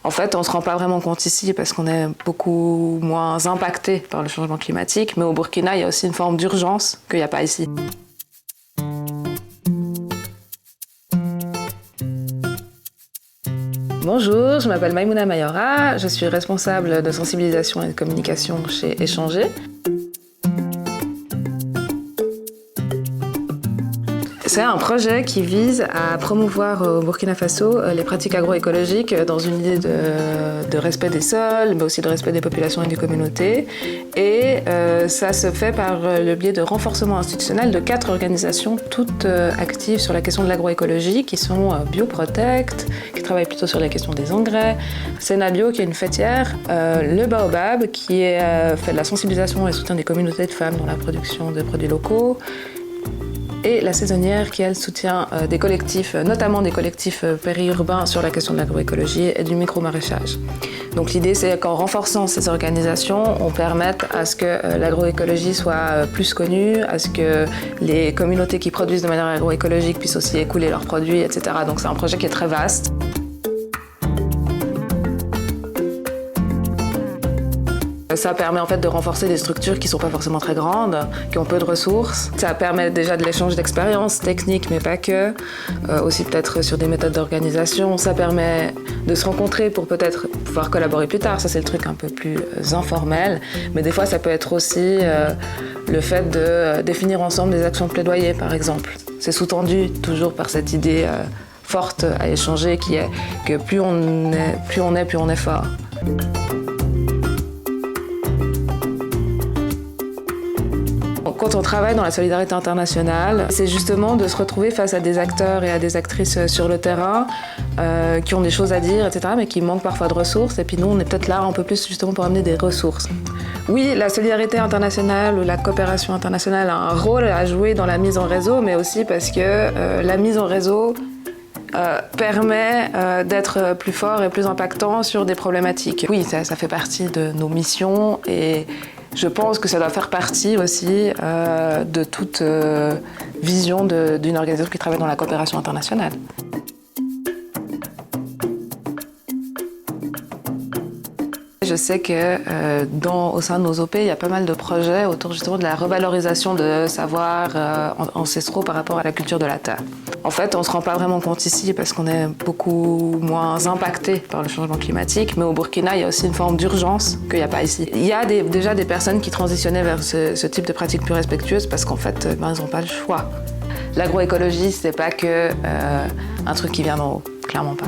En fait, on ne se rend pas vraiment compte ici parce qu'on est beaucoup moins impacté par le changement climatique, mais au Burkina, il y a aussi une forme d'urgence qu'il n'y a pas ici. Bonjour, je m'appelle Maïmouna Mayora, je suis responsable de sensibilisation et de communication chez Échanger. C'est un projet qui vise à promouvoir au Burkina Faso les pratiques agroécologiques dans une idée de respect des sols, mais aussi de respect des populations et des communautés. Et ça se fait par le biais de renforcement institutionnel de 4 organisations, toutes actives sur la question de l'agroécologie, qui sont Bioprotect, qui travaille plutôt sur la question des engrais, Sénabio, qui est une fêtière, le Baobab, qui fait de la sensibilisation et soutien des communautés de femmes dans la production de produits locaux, et la saisonnière qui, elle, soutient des collectifs, notamment des collectifs périurbains sur la question de l'agroécologie et du micro-maraîchage. Donc l'idée, c'est qu'en renforçant ces organisations, on permette à ce que l'agroécologie soit plus connue, à ce que les communautés qui produisent de manière agroécologique puissent aussi écouler leurs produits, etc. Donc c'est un projet qui est très vaste. Ça permet en fait de renforcer des structures qui ne sont pas forcément très grandes, qui ont peu de ressources. Ça permet déjà de l'échange d'expériences techniques, mais pas que. Aussi peut-être sur des méthodes d'organisation. Ça permet de se rencontrer pour peut-être pouvoir collaborer plus tard. Ça, c'est le truc un peu plus informel. Mais des fois, ça peut être aussi le fait de définir ensemble des actions de plaidoyer, par exemple. C'est sous-tendu toujours par cette idée forte à échanger qui est que plus on est, plus on est fort. Quand on travaille dans la solidarité internationale, c'est justement de se retrouver face à des acteurs et à des actrices sur le terrain qui ont des choses à dire, etc., mais qui manquent parfois de ressources. Et puis nous, on est peut-être là un peu plus justement pour amener des ressources. Oui, la solidarité internationale ou la coopération internationale a un rôle à jouer dans la mise en réseau, mais aussi parce que la mise en réseau permet d'être plus fort et plus impactant sur des problématiques. Oui, ça fait partie de nos missions et je pense que ça doit faire partie aussi de toute vision d'une organisation qui travaille dans la coopération internationale. Je sais que au sein de nos OP, il y a pas mal de projets autour justement de la revalorisation de savoirs ancestraux par rapport à la culture de la terre. En fait, on ne se rend pas vraiment compte ici parce qu'on est beaucoup moins impacté par le changement climatique, mais au Burkina, il y a aussi une forme d'urgence qu'il n'y a pas ici. Il y a déjà des personnes qui transitionnaient vers ce type de pratiques plus respectueuses parce qu'en fait, ils n'ont pas le choix. L'agroécologie, c'est pas que un truc qui vient d'en haut, clairement pas.